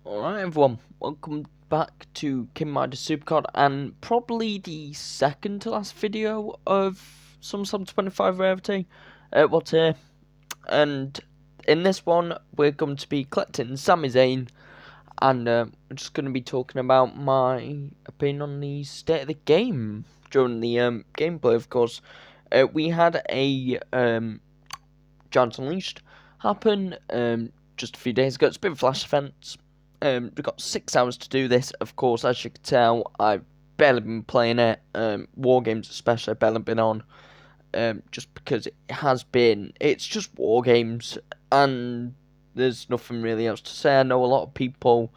Alright everyone, welcome back to Kim Midas Supercard, and probably the second to last video of SummerSlam 25 Rarity. What's here? And in this one, we're going to be collecting Sami Zayn, and we're just going to be talking about my opinion on the state of the game during the gameplay, of course. We had a Giants Unleashed happen just a few days ago. It's been flash events. We've got 6 hours to do this. Of course, as you can tell, I've barely been playing it. War games especially, I've barely been on. Just because it's just war games, and there's nothing really else to say. I know a lot of people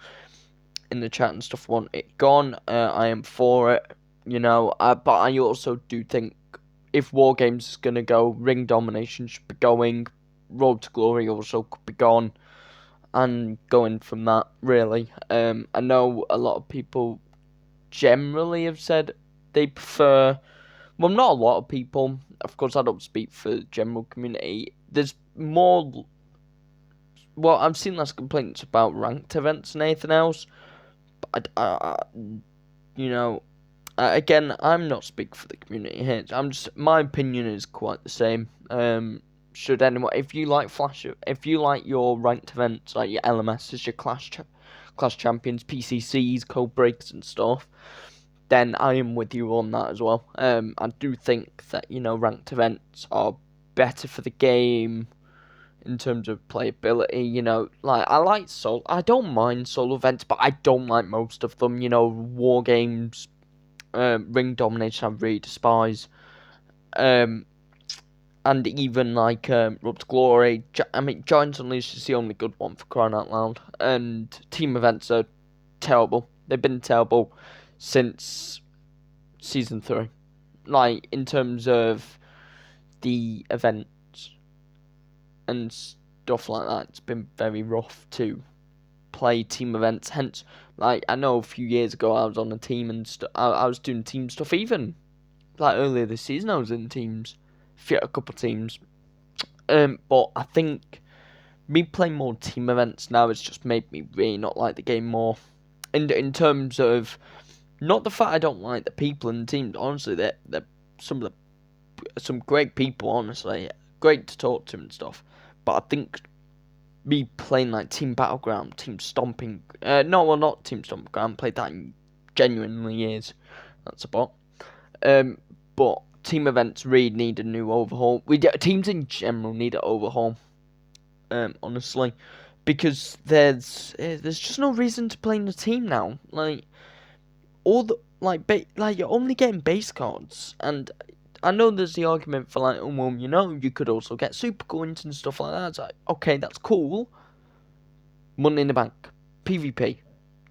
in the chat and stuff want it gone. I am for it, but I also do think if war games is gonna go, ring domination should be going. Road to Glory also could be gone, and going from that, really. I know a lot of people generally have said they prefer. Well, not a lot of people. Of course, I don't speak for the general community. There's more. Well, I've seen less complaints about ranked events than anything else. But again, I'm not speaking for the community here. My opinion is quite the same. Should anyone, if you like your ranked events, like your LMSs, your class champions, PCCs, code breaks and stuff, then I am with you on that as well. I do think that ranked events are better for the game in terms of playability. I don't mind solo events, but I don't like most of them. War games, ring domination, I really despise. And even Road to Glory. Giants Unleashed is the only good one, for crying out loud. And team events are terrible. They've been terrible since season 3. In terms of the events and stuff like that, it's been very rough to play team events. Hence, I know a few years ago I was on a team and I was doing team stuff. Even earlier this season, I was in teams, a couple of teams. But I think me playing more team events now has just made me really not like the game more. In terms of not the fact I don't like the people in the teams. Honestly, they're some great people. Honestly, great to talk to and stuff. But I think me playing Team Battleground, Team Stomping. No, well, not Team Stomping Ground. I played that in genuinely years. That's a bot. But team events really need a new overhaul. Teams in general need an overhaul. Honestly, because there's just no reason to play in a team now. You're only getting base cards, and I know there's the argument for you could also get super coins and stuff like that. It's like, okay, that's cool. Money in the Bank, PvP,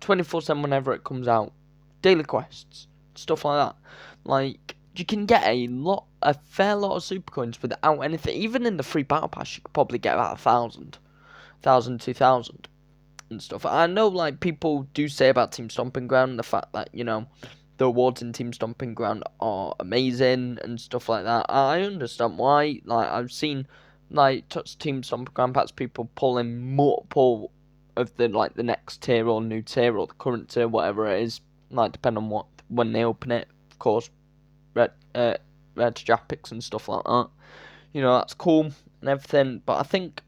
24/7 whenever it comes out, daily quests, stuff like that. You can get a fair lot of super coins without anything. Even in the free battle pass, you could probably get about 1,000, 2,000 and stuff. I know people do say about Team Stomping Ground the fact that the rewards in Team Stomping Ground are amazing and stuff like that. I understand why. I've seen touch Team Stomping Ground packs, people pulling multiple of the next tier or new tier or the current tier, whatever it is. Depending on when they open it, of course. Red Japics and stuff like that. That's cool and everything. But I think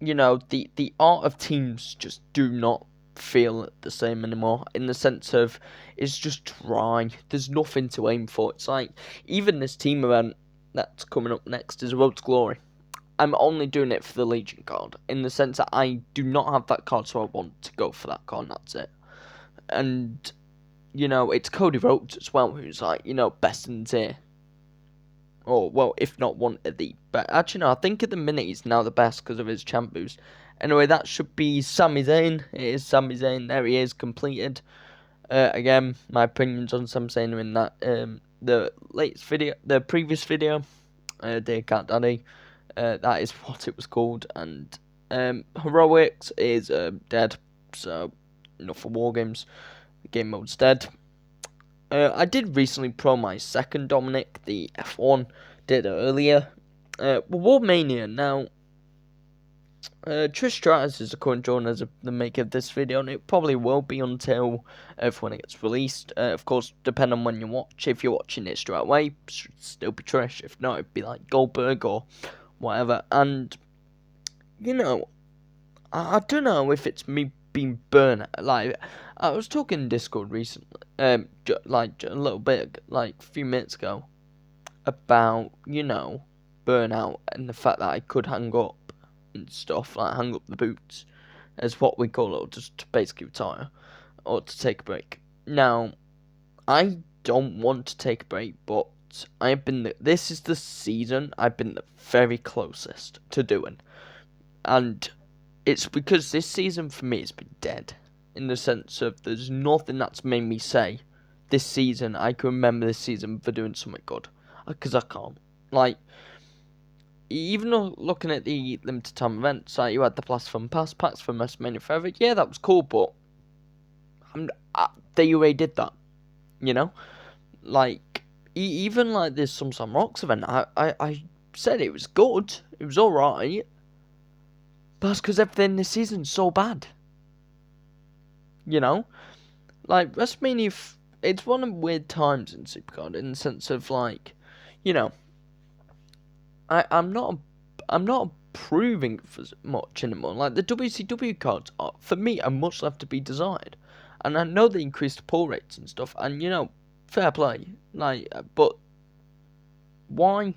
the art of teams just do not feel the same anymore, in the sense of it's just dry. There's nothing to aim for. It's even this team event that's coming up next is Road to Glory. I'm only doing it for the Legion card, in the sense that I do not have that card, so I want to go for that card, and that's it. And it's Cody Rhodes as well, who's best in tier. Or, well, if not one of the. But actually, no, I think at the minute he's now the best because of his champ boost. Anyway, that should be Sami Zayn. It is Sami Zayn. There he is, completed. Again, my opinions on Sami Zayn are in that the latest video, the previous video, Dear Cat Daddy. That is what it was called. And Heroics is dead, so enough for War Games. The game mode's dead. I did recently pro my second Dominic, the F1, did it earlier. War Mania, now, Trish Stratus is the current joiner as of the maker of this video, and it probably will be until when it gets released. Of course, depending on when you watch. If you're watching it straight away, it should still be Trish. If not, it'd be like Goldberg or whatever. And you know, I don't know if it's me being burnt. Like, I was talking in Discord recently, like a little bit, like a few minutes ago, about burnout and the fact that I could hang up and stuff, like hang up the boots, as what we call it, or just to basically retire or to take a break. Now, I don't want to take a break, but this is the season I've been the very closest to doing, and it's because this season for me has been dead, in the sense of there's nothing that's made me say, this season, I can remember this season for doing something good. Because I can't. Like, even looking at the limited time events, like you had the Blast from Past packs from WrestleMania Forever, yeah, that was cool, but they already did that, you know? Like, even like this Some Rocks event, I said it was good, it was alright, but that's because everything this season's so bad. You know? Like, WrestleMania, it's one of the weird times in Supercard, in the sense of, like, you know, I'm not approving for much anymore. Like, the WCW cards, for me, are much left to be desired. And I know they increased the pull rates and stuff, and, fair play. Like, but why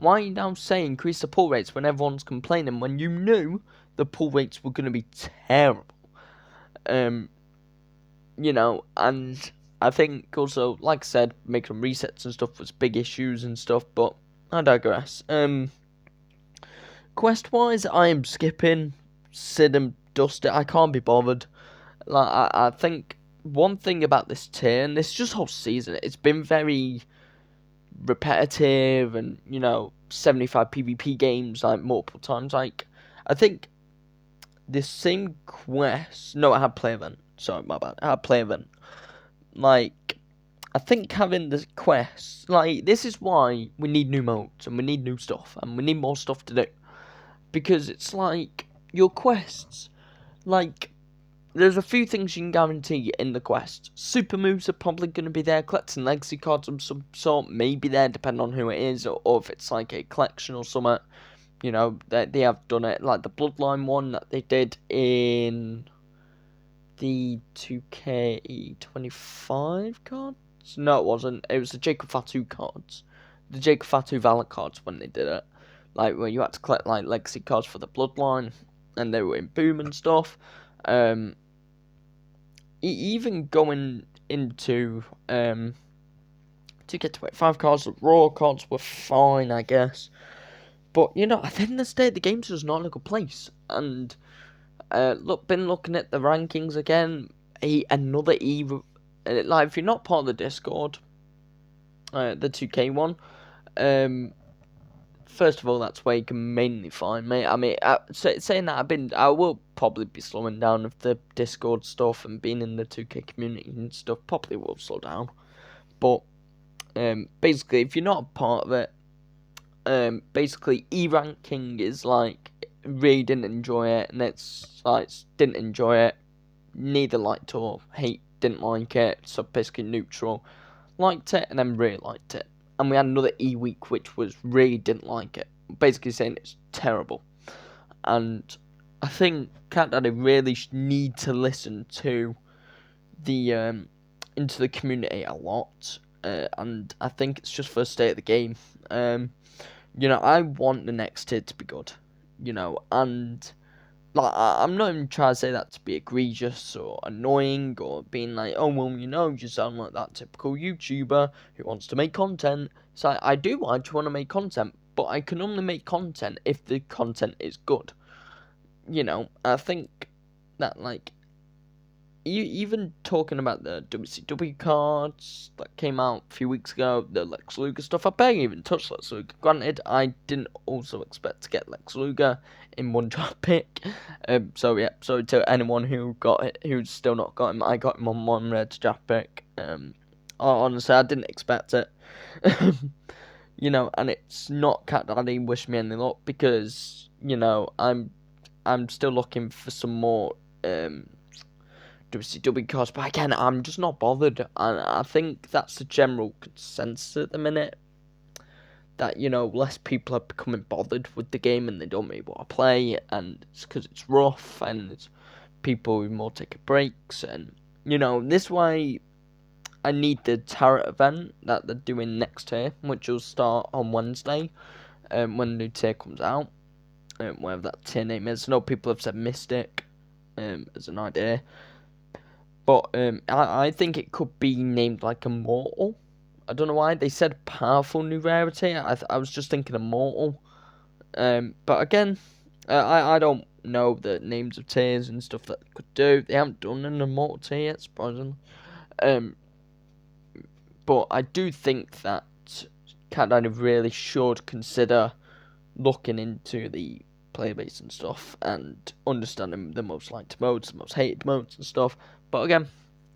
are you now saying increase the pull rates when everyone's complaining, when you knew the pull rates were going to be terrible? And I think also, like I said, making resets and stuff was big issues and stuff, but I digress. Quest-wise, I am skipping Sid and Dusty. I can't be bothered. Like, I think one thing about this tier, and this just whole season, it's been very repetitive and, 75 PvP games, like, multiple times. Like, I think this same quest... No, I had play event. Sorry, my bad. I had play event. Like, I think having the quests, like, this is why we need new modes, and we need new stuff, and we need more stuff to do. Because it's like, your quests, like, there's a few things you can guarantee in the quests. Super moves are probably going to be there. Collecting legacy cards of some sort may be there, depending on who it is, or if it's like a collection or something. They have done it, like the Bloodline one that they did in the 2K25 cards? No, it wasn't. It was the Jacob Fatu cards. The Jacob Fatu Valor cards when they did it. Like, where you had to collect, like, legacy cards for the Bloodline, and they were in Boom and stuff. Even going into, to get to 5 cards, the Raw cards were fine, I guess. But, I think the state of the game's just not in a good place. And, been looking at the rankings again. Another E. Like, if you're not part of the Discord, the 2K one, first of all, that's where you can mainly find me. I mean, saying that, I will probably be slowing down with the Discord stuff, and being in the 2K community and stuff probably will slow down. But basically, if you're not a part of it, basically E ranking is like, really didn't enjoy it, and it's like didn't enjoy it, neither liked or didn't like it, so basically neutral, liked it, and then really liked it. And we had another E week which was really didn't like it, basically saying it's terrible. And I think Cat Daddy really need to listen to the into the community a lot, and I think it's just for the state of the game. I want the next tier to be good, and like, I'm not even trying to say that to be egregious or annoying or being like, oh, well, you sound like that typical YouTuber who wants to make content. It's like, I do want to make content, but I can only make content if the content is good. I think that, like, even talking about the WCW cards that came out a few weeks ago, the Lex Luger stuff, I barely even touched Lex Luger. Granted, I didn't also expect to get Lex Luger in one draft pick. So yeah, sorry to anyone who got it, who's still not got him. I got him on one red draft pick. Honestly, I didn't expect it. And it's not Cat Daddy wish me any luck, because, I'm I'm still looking for some more WCW cards, but again, I'm just not bothered, and I think that's the general consensus at the minute. That, less people are becoming bothered with the game and they don't really want to play, and it's because it's rough and it's people who more taking breaks, and this way I need the Tarot event that they're doing next year, which will start on Wednesday, when the new tier comes out, whatever that tier name is. I know people have said Mystic, as an idea, but I think it could be named like Immortal. I don't know why they said powerful new rarity. I was just thinking Immortal. But again, I don't know the names of tiers and stuff that they could do. They haven't done an Immortal tier yet, surprisingly. But I do think that Cat Daddy really should consider looking into the player base and stuff and understanding the most liked modes, the most hated modes and stuff. But again,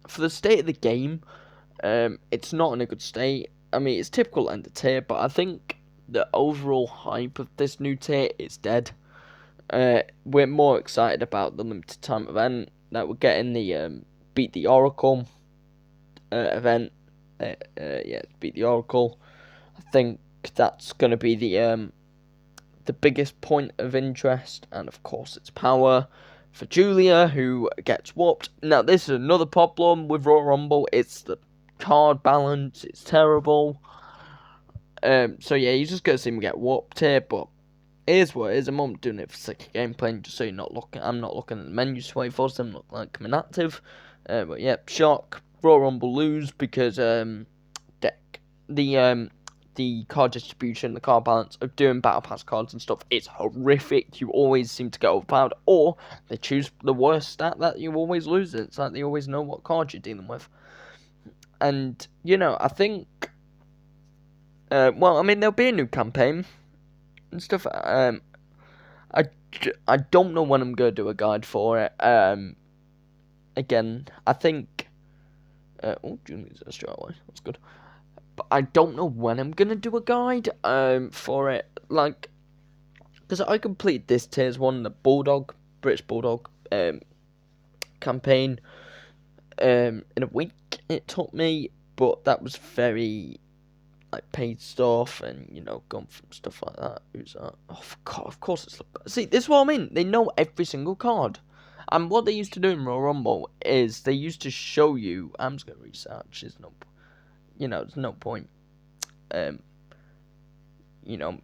for the state of the game, it's not in a good state. I mean, it's typical end of tier, but I think the overall hype of this new tier is dead. We're more excited about the limited time event that we're getting, the Beat the Oracle event. Beat the Oracle. I think that's going to be the biggest point of interest, and of course it's power for Julia, who gets whooped. Now, this is another problem with Royal Rumble. It's the card balance. It's terrible. So yeah, you just gotta see me get whooped here, but it is what it is. I'm not doing it for sake of gameplay, just so you're not looking. I'm not looking at the menu to wait for them look like I'm inactive. But yeah, shock. Royal Rumble lose because the card distribution, the card balance of doing battle pass cards and stuff, it's horrific. You always seem to get overpowered, or they choose the worst stat that you always lose. It's like they always know what card you're dealing with. And, I think, I mean, there'll be a new campaign and stuff. I don't know when I'm going to do a guide for it. Again, I think, Julia's a straight away. That's good. But I don't know when I'm going to do a guide, for it. Like, because I completed this Tiers 1, the British Bulldog, campaign, in a week it took me, but that was very, like, paid stuff and, gone from stuff like that. Who's that? Oh, of course it's... See, this is what I mean. They know every single card. And what they used to do in Royal Rumble is they used to show you... I'm just going to research. There's no point,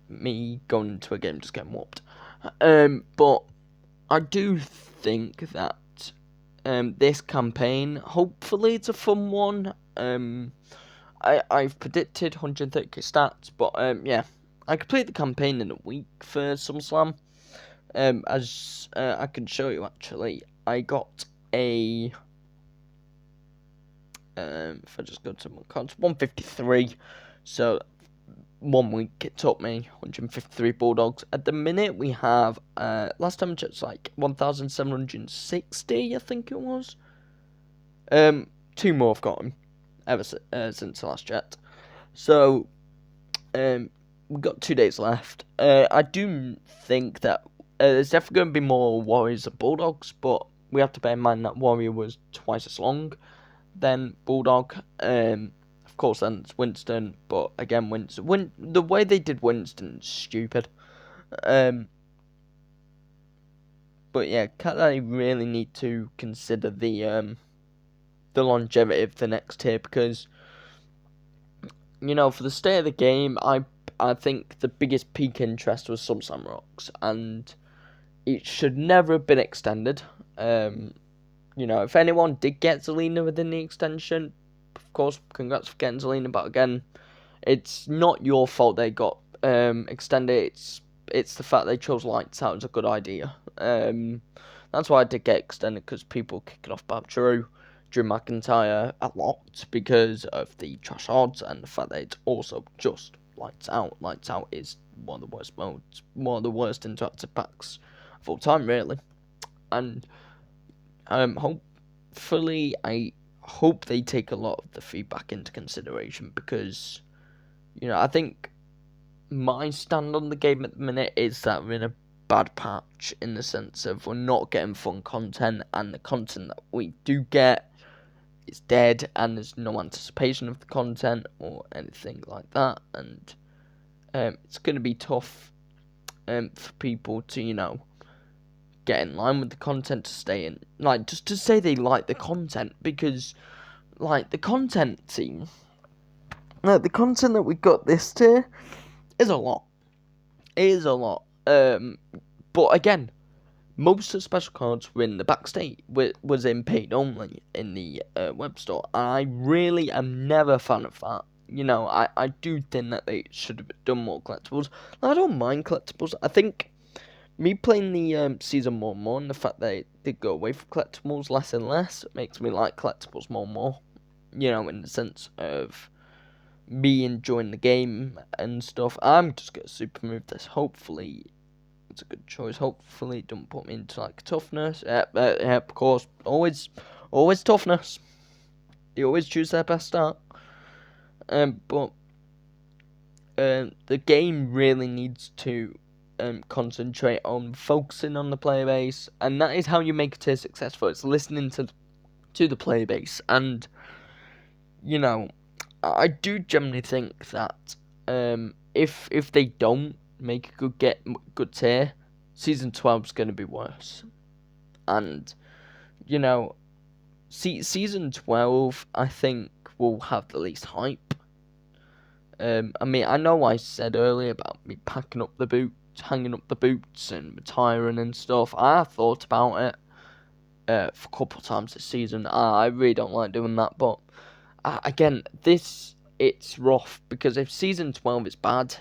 me going into a game just getting whooped. But I do think that this campaign, hopefully it's a fun one. I've predicted 130k stats, but yeah, I completed the campaign in a week for SummerSlam. As I can show you, actually, I got a if I just go to my cards, 153. So 1 week it took me 153 Bulldogs. At the minute we have last time I checked, it's like 1,760, I think it was. 2 more I've gotten ever since the last chat. So we've got 2 days left. I do think that there's definitely going to be more Warriors than Bulldogs, but we have to bear in mind that Warrior was twice as long than Bulldog. Of course, then it's Winston, but again, the way they did Winston's stupid. But yeah, they really need to consider the longevity of the next tier, because for the state of the game, I think the biggest peak interest was SummerSlam Rocks, and it should never have been extended. If anyone did get Zelina within the extension, of course, congrats for getting Zelina, but again, it's not your fault they got extended. It's the fact they chose Lights Out as a good idea. That's why I did get extended, because people kicking off about Drew McIntyre a lot because of the trash odds and the fact that it's also just Lights Out. Lights Out is one of the worst modes, one of the worst interactive packs of all time, really. And hopefully, I hope they take a lot of the feedback into consideration, because, I think my stand on the game at the minute is that we're in a bad patch in the sense of we're not getting fun content, and the content that we do get is dead, and there's no anticipation of the content or anything like that, and it's going to be tough for people to, get in line with the content, to stay in, like, just to say they like the content, because, like, the content team, the content that we got this tier is a lot. It is a lot. But again, most of the special cards were in the backstage, was in paid only in the web store, and I really am never a fan of that. I do think that they should have done more collectibles. I don't mind collectibles. I think me playing the season more and more, and the fact that they go away from collectibles less and less, makes me like collectibles more and more. In the sense of me enjoying the game and stuff. I'm just gonna super move this. Hopefully, it's a good choice. Hopefully, it don't put me into like toughness. Of course, always toughness. They always choose their best start. But the game really needs to concentrate on focusing on the player base, and that is how you make a tier successful. It's listening to the player base, and I do generally think that if they don't make a good tier, season 12 is going to be worse, and season 12 I think will have the least hype. I mean, I know I said earlier about me packing up the boots, hanging up the boots, and retiring and stuff. I have thought about it for a couple of times this season. I really don't like doing that, but again, it's rough, because if season 12 is bad,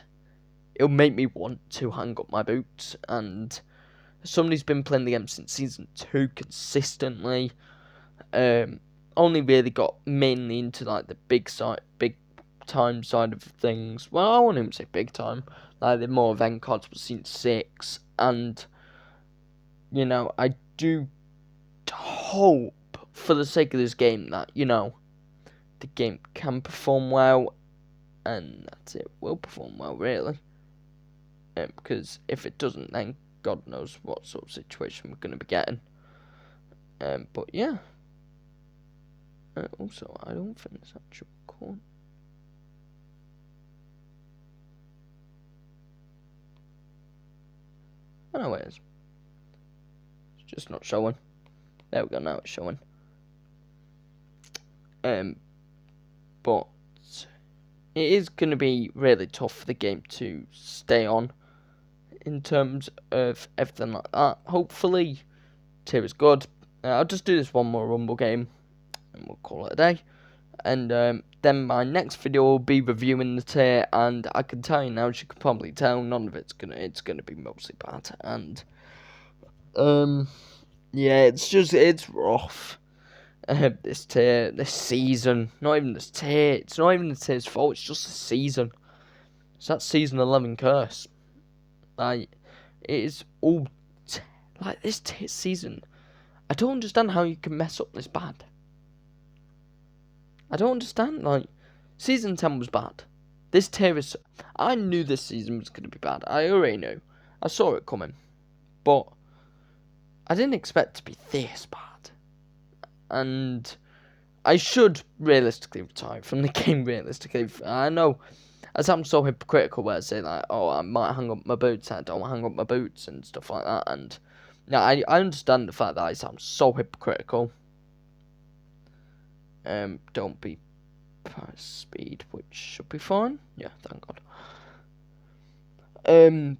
it'll make me want to hang up my boots, and somebody's been playing the game since season 2 consistently. Only really got mainly into like the big time side of things. Well, I wouldn't even say big time. Like the more event cards was season 6, and I do hope for the sake of this game that the game can perform well, and that it will perform well, really. Because if it doesn't, then God knows what sort of situation we're going to be getting. But yeah. Also, I don't think it's actual corn. Oh no, it is. It's just not showing. There we go, now it's showing. But it is going to be really tough for the game to stay on in terms of everything like that. Hopefully, tier is good. I'll just do this one more Rumble game, and we'll call it a day. And then my next video will be reviewing the tier, and I can tell you now, as you can probably tell, none of it's gonna be mostly bad. And yeah, it's rough. This tier, this season, not even this tier. It's not even the tier's fault. It's just the season. It's that season 11 curse. Like, it is all like this tier season. I don't understand how you can mess up this bad. I don't understand. Like, season 10 was bad. This tier is. I knew this season was going to be bad. I already knew. I saw it coming, but I didn't expect it to be this bad. And I should realistically retire from the game. Realistically, I know, as I'm so hypocritical, where I say like, "Oh, I might hang up my boots," I don't hang up my boots and stuff like that. And yeah, I understand the fact that I sound so hypocritical. Don't be past speed, which should be fine. Yeah, thank God.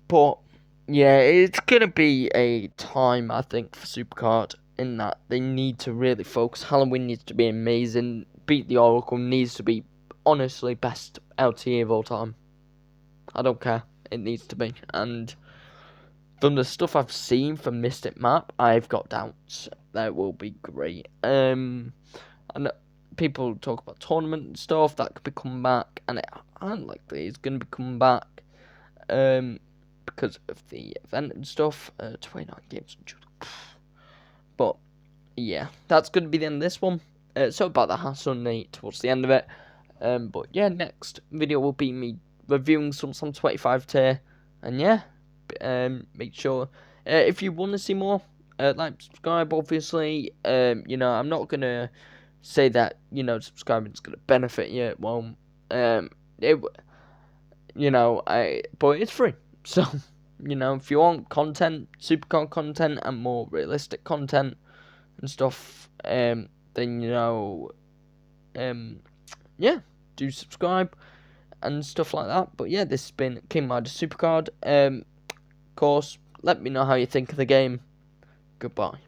But yeah, it's gonna be a time, I think, for Supercard, in that they need to really focus. Halloween needs to be amazing. Beat the Oracle needs to be, honestly, best LTE of all time. I don't care. It needs to be. And from the stuff I've seen from Mystic Map, I've got doubts that will be great. And people talk about tournament and stuff that could be coming back, and it unlikely is going to be coming back. Because of the event and stuff. 29 games. But yeah, that's going to be the end of this one. So about the hassle towards the end of it. But yeah, next video will be me reviewing some 25 tier. And yeah, Make sure if you want to see more, like, subscribe. Obviously, I'm not gonna say that subscribing is gonna benefit you. It won't. It but it's free. So if you want content, supercar content, and more realistic content and stuff, then yeah, do subscribe and stuff like that. But yeah, this has been King Midas Supercard. Of course, let me know how you think of the game. Goodbye.